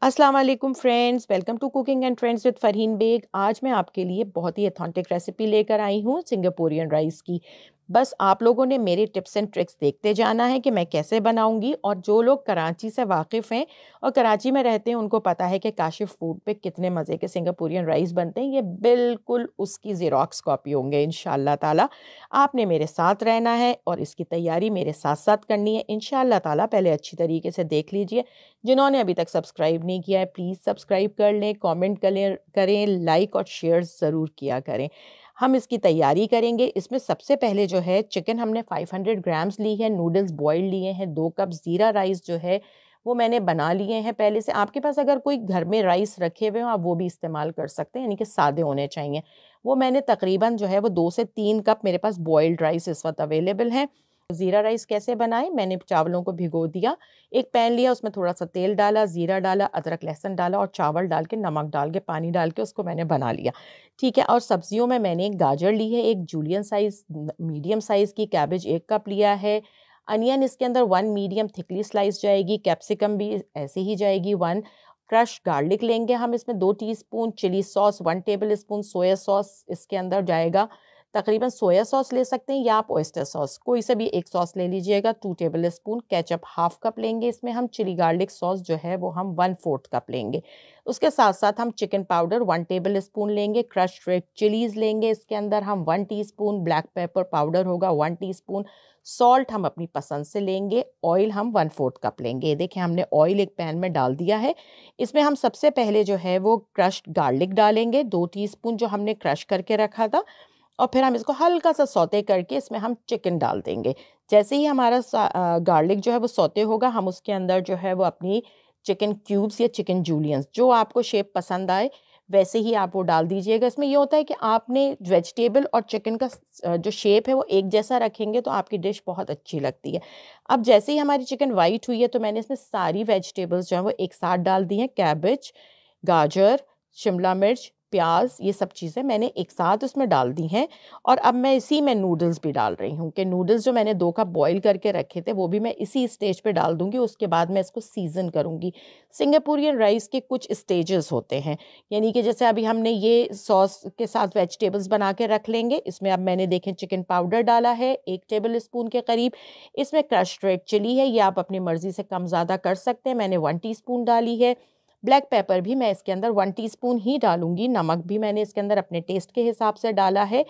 अस्सलाम वालेकुम friends, welcome to cooking and trends with Farheen Baig. आज मैं आपके लिए बहुत ही ऑथेंटिक रेसिपी लेकर आई हूँ सिंगापुरियन राइस की। बस आप लोगों ने मेरे टिप्स एंड ट्रिक्स देखते जाना है कि मैं कैसे बनाऊंगी। और जो लोग कराची से वाकिफ़ हैं और कराची में रहते हैं उनको पता है कि काशिफ फूड पे कितने मज़े के सिंगापुरियन राइस बनते हैं। ये बिल्कुल उसकी ज़ेरॉक्स कॉपी होंगे इंशाल्लाह ताला। आपने मेरे साथ रहना है और इसकी तैयारी मेरे साथ साथ करनी है इंशाल्लाह ताला। पहले अच्छी तरीके से देख लीजिए। जिन्होंने अभी तक सब्सक्राइब नहीं किया है प्लीज़ सब्सक्राइब कर लें, कमेंट करें, लाइक और शेयर ज़रूर किया करें। हम इसकी तैयारी करेंगे। इसमें सबसे पहले जो है चिकन हमने 500 ग्राम्स ली है, नूडल्स बॉइल्ड लिए हैं, 2 कप ज़ीरा राइस जो है वो मैंने बना लिए हैं पहले से। आपके पास अगर कोई घर में राइस रखे हुए हो आप वो भी इस्तेमाल कर सकते हैं, यानी कि सादे होने चाहिए। वो मैंने तकरीबन जो है वो 2 से 3 कप मेरे पास बॉइल्ड राइस इस वक्त अवेलेबल हैं। ज़ीरा राइस कैसे बनाएं, मैंने चावलों को भिगो दिया, एक पैन लिया, उसमें थोड़ा सा तेल डाला, ज़ीरा डाला, अदरक लहसुन डाला और चावल डाल के नमक डाल के पानी डाल के उसको मैंने बना लिया। ठीक है। और सब्जियों में मैंने एक गाजर ली है, एक जूलियन साइज़ मीडियम साइज़ की कैबेज 1 कप लिया है, अनियन इसके अंदर 1 मीडियम थिकली स्लाइस जाएगी, कैप्सिकम भी ऐसे ही जाएगी 1, क्रश गार्लिक लेंगे हम इसमें 2 teaspoon, chili sauce 1 tablespoon, soya sauce इसके अंदर जाएगा। तकरीबन सोया सॉस ले सकते हैं या आप ऑयस्टर सॉस, कोई से भी एक सॉस ले लीजिएगा, 2 table spoon, ketchup half cup लेंगे इसमें हम, चिली गार्लिक सॉस जो है वो हम 1/4 कप लेंगे। उसके साथ साथ हम चिकन पाउडर 1 टेबल स्पून लेंगे, क्रश्ड रेड चिलीज़ लेंगे इसके अंदर हम 1 टीस्पून, ब्लैक पेपर पाउडर होगा 1 टीस्पून, सॉल्ट हम अपनी पसंद से लेंगे, ऑयल हम 1/4 कप लेंगे। ये देखिए हमने ऑयल एक पैन में डाल दिया है। इसमें हम सबसे पहले जो है वो क्रश्ड गार्लिक डालेंगे 2 टीस्पून जो हमने क्रश करके रखा था, और फिर हम इसको हल्का सा सौते करके इसमें हम चिकन डाल देंगे। जैसे ही हमारा गार्लिक जो है वो सौते होगा, हम उसके अंदर जो है वो अपनी चिकन क्यूब्स या चिकन जूलियंस जो आपको शेप पसंद आए वैसे ही आप वो डाल दीजिएगा। इसमें ये होता है कि आपने वेजिटेबल और चिकन का जो शेप है वो एक जैसा रखेंगे तो आपकी डिश बहुत अच्छी लगती है। अब जैसे ही हमारी चिकन वाइट हुई है तो मैंने इसमें सारी वेजिटेबल्स जो हैं वो एक साथ डाल दी हैं, कैबेज, गाजर, शिमला मिर्च, प्याज, ये सब चीज़ें मैंने एक साथ उसमें डाल दी हैं। और अब मैं इसी में नूडल्स भी डाल रही हूँ कि नूडल्स जो मैंने 2 कप बॉईल करके रखे थे वो भी मैं इसी स्टेज पे डाल दूँगी। उसके बाद मैं इसको सीज़न करूँगी। सिंगापुरियन राइस के कुछ स्टेजेस होते हैं, यानी कि जैसे अभी हमने ये सॉस के साथ वेजिटेबल्स बना के रख लेंगे। इसमें अब मैंने देखें चिकन पाउडर डाला है 1 टेबल स्पून के करीब, इसमें क्रश्ड रेड चिली है, ये आप अपनी मर्ज़ी से कम ज़्यादा कर सकते हैं, मैंने 1 टीस्पून डाली है। ब्लैक पेपर भी मैं इसके अंदर 1 टीस्पून ही डालूँगी, नमक भी मैंने इसके अंदर अपने टेस्ट के हिसाब से डाला है,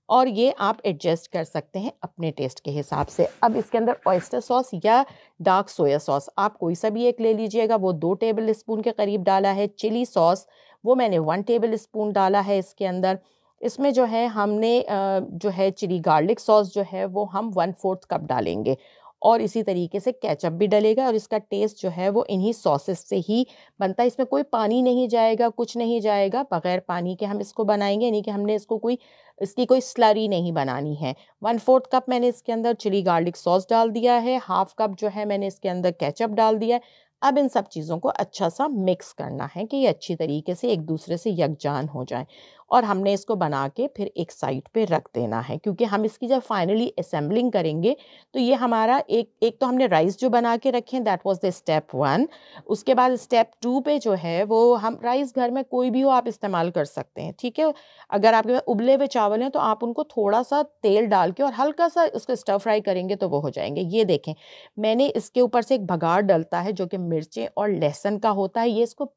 और ये आप एडजस्ट कर सकते हैं अपने टेस्ट के हिसाब से। अब इसके अंदर ऑयस्टर सॉस या डार्क सोया सॉस आप कोई सा भी एक ले लीजिएगा, वो 2 टेबल स्पून के करीब डाला है। चिली सॉस वो मैंने 1 टेबल स्पून डाला है इसके अंदर। इसमें जो है हमने जो है चिली गार्लिक सॉस जो है वो हम 1/4 कप डालेंगे, और इसी तरीके से केचप भी डलेगा, और इसका टेस्ट जो है वो इन्हीं सॉसेस से ही बनता है। इसमें कोई पानी नहीं जाएगा, कुछ नहीं जाएगा, बगैर पानी के हम इसको बनाएंगे, यानी कि हमने इसकी कोई स्लरी नहीं बनानी है। 1/4 कप मैंने इसके अंदर चिली गार्लिक सॉस डाल दिया है, हाफ कप जो है मैंने इसके अंदर केचप डाल दिया है। अब इन सब चीज़ों को अच्छा सा मिक्स करना है कि ये अच्छी तरीके से एक दूसरे से यकजान हो जाए, और हमने इसको बना के फिर एक साइड पे रख देना है, क्योंकि हम इसकी जब फाइनली असेंबलिंग करेंगे तो ये हमारा एक एक तो हमने राइस जो बना के रखे हैं दैट वाज द स्टेप 1। उसके बाद स्टेप 2 पे जो है वो हम राइस घर में कोई भी हो आप इस्तेमाल कर सकते हैं, ठीक है। अगर आपके पास उबले हुए चावल हैं तो आप उनको थोड़ा सा तेल डाल के और हल्का सा उसको स्टर फ्राई करेंगे तो वो हो जाएंगे। ये देखें मैंने इसके ऊपर से एक भगार डलता है जो कि मिर्चें और लहसुन का होता है, ये इसको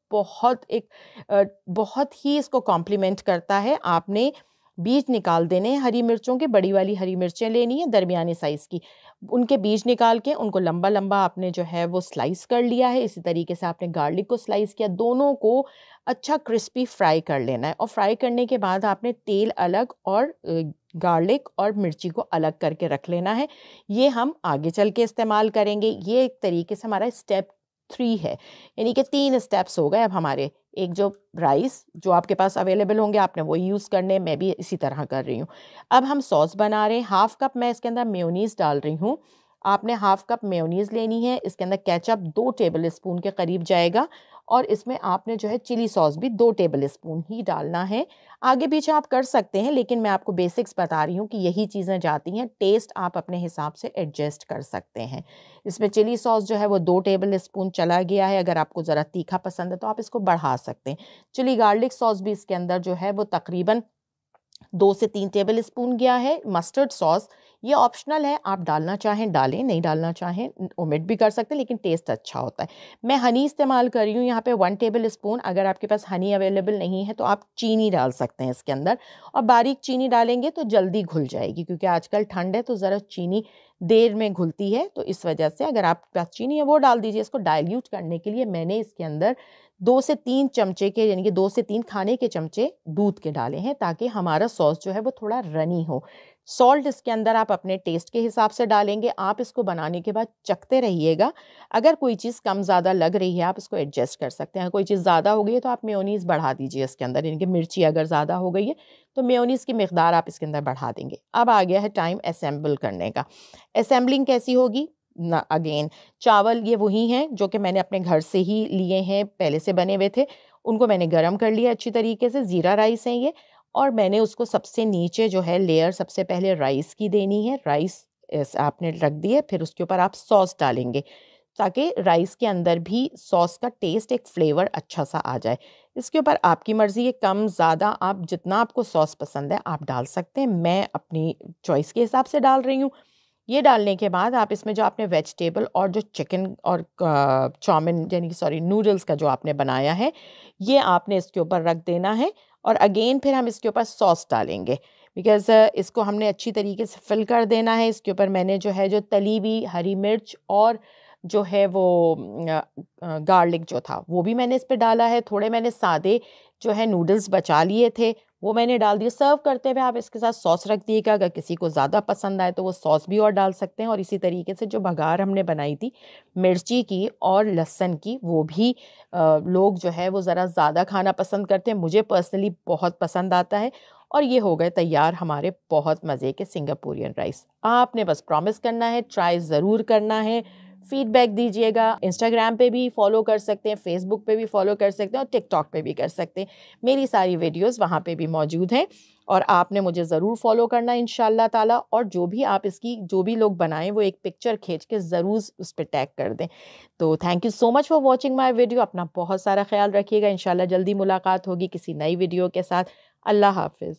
बहुत ही इसको कॉम्प्लीमेंट करता है। आपने बीज निकाल देने हैं हरी मिर्चों के, बड़ी वाली हरी मिर्चें लेनी है दरमियानी साइज़ की, उनके बीज निकाल के उनको लंबा लंबा आपने जो है वो स्लाइस कर लिया है। इसी तरीके से आपने गार्लिक को स्लाइस किया, दोनों को अच्छा क्रिस्पी फ्राई कर लेना है, और फ्राई करने के बाद आपने तेल अलग और गार्लिक और मिर्ची को अलग करके रख लेना है। ये हम आगे चल के इस्तेमाल करेंगे। ये एक तरीके से हमारा स्टेप 3 है, यानी कि 3 स्टेप्स हो गए अब हमारे। एक जो राइस जो आपके पास अवेलेबल होंगे आपने वही यूज़ करने, मैं भी इसी तरह कर रही हूँ। अब हम सॉस बना रहे हैं, हाफ कप मैं इसके अंदर मेयोनीज़ डाल रही हूँ। आपने हाफ कप मेयोनीज़ लेनी है, इसके अंदर केचप 2 टेबल स्पून के करीब जाएगा, और इसमें आपने जो है चिली सॉस भी 2 टेबल स्पून ही डालना है। आगे पीछे आप कर सकते हैं, लेकिन मैं आपको बेसिक्स बता रही हूँ कि यही चीज़ें जाती हैं। टेस्ट आप अपने हिसाब से एडजस्ट कर सकते हैं। इसमें चिली सॉस जो है वो 2 टेबल स्पून चला गया है। अगर आपको ज़रा तीखा पसंद है तो आप इसको बढ़ा सकते हैं। चिली गार्लिक सॉस भी इसके अंदर जो है वो तकरीबन 2 से 3 टेबल स्पून गया है। मस्टर्ड सॉस ये ऑप्शनल है, आप डालना चाहें डालें, नहीं डालना चाहें ओमिट भी कर सकते हैं, लेकिन टेस्ट अच्छा होता है। मैं हनी इस्तेमाल कर रही हूँ यहाँ पे 1 टेबल स्पून। अगर आपके पास हनी अवेलेबल नहीं है तो आप चीनी डाल सकते हैं इसके अंदर, और बारीक चीनी डालेंगे तो जल्दी घुल जाएगी, क्योंकि आजकल ठंड है तो ज़रा चीनी देर में घुलती है। तो इस वजह से अगर आपके पास चीनी है वो डाल दीजिए। इसको डाइल्यूट करने के लिए मैंने इसके अंदर 2 से 3 चमचे के, यानी कि 2 से 3 खाने के चमचे दूध के डाले हैं, ताकि हमारा सॉस जो है वो थोड़ा रनी हो। सॉल्ट इसके अंदर आप अपने टेस्ट के हिसाब से डालेंगे। आप इसको बनाने के बाद चखते रहिएगा। अगर कोई चीज़ कम ज़्यादा लग रही है आप इसको एडजस्ट कर सकते हैं। कोई चीज़ ज़्यादा हो गई है तो आप मेयोनीज़ बढ़ा दीजिए इसके अंदर, यानी कि मिर्ची अगर ज़्यादा हो गई है तो मेयोनीज़ की मिकदार आप इसके अंदर बढ़ा देंगे। अब आ गया है टाइम असेंबल करने का। असेंबलिंग कैसी होगी ना, अगेन चावल ये वही हैं जो कि मैंने अपने घर से ही लिए हैं, पहले से बने हुए थे। उनको मैंने गरम कर लिया अच्छी तरीके से। ज़ीरा राइस हैं ये, और मैंने उसको सबसे नीचे जो है लेयर सबसे पहले राइस की देनी है। राइस आपने रख दिए, फिर उसके ऊपर आप सॉस डालेंगे, ताकि राइस के अंदर भी सॉस का टेस्ट, एक फ्लेवर अच्छा सा आ जाए। इसके ऊपर आपकी मर्ज़ी है, कम ज़्यादा आप जितना आपको सॉस पसंद है आप डाल सकते हैं। मैं अपनी चॉइस के हिसाब से डाल रही हूँ। ये डालने के बाद आप इसमें जो आपने वेजिटेबल और जो चिकन और चाउमीन, यानी कि सॉरी नूडल्स का जो आपने बनाया है, ये आपने इसके ऊपर रख देना है। और अगेन फिर हम इसके ऊपर सॉस डालेंगे, बिकॉज़ इसको हमने अच्छी तरीके से फिल कर देना है। इसके ऊपर मैंने जो है जो तली हुई हरी मिर्च और जो है वो गार्लिक जो था वो भी मैंने इस पे डाला है। थोड़े मैंने सादे जो है नूडल्स बचा लिए थे वो मैंने डाल दिए। सर्व करते हुए आप इसके साथ सॉस रख दिएगा। अगर किसी को ज़्यादा पसंद आए तो वो सॉस भी और डाल सकते हैं। और इसी तरीके से जो बघार हमने बनाई थी मिर्ची की और लहसुन की, वो भी लोग जो है वो ज़रा ज़्यादा खाना पसंद करते हैं। मुझे पर्सनली बहुत पसंद आता है। और ये हो गए तैयार हमारे बहुत मज़े के सिंगापुरियन राइस। आपने बस प्रॉमिस करना है, ट्राई ज़रूर करना है, फीडबैक दीजिएगा। इंस्टाग्राम पे भी फॉलो कर सकते हैं, फेसबुक पे भी फॉलो कर सकते हैं और टिकटॉक पे भी कर सकते हैं। मेरी सारी वीडियोस वहाँ पे भी मौजूद हैं, और आपने मुझे ज़रूर फॉलो करना इंशाल्लाह ताला। और जो भी आप इसकी जो भी लोग बनाएं वो एक पिक्चर खींच के ज़रूर उस पर टैग कर दें। तो thank you so much for watching my video. अपना बहुत सारा ख्याल रखिएगा। इंशाल्लाह जल्दी मुलाकात होगी किसी नई वीडियो के साथ। अल्लाह हाफिज़।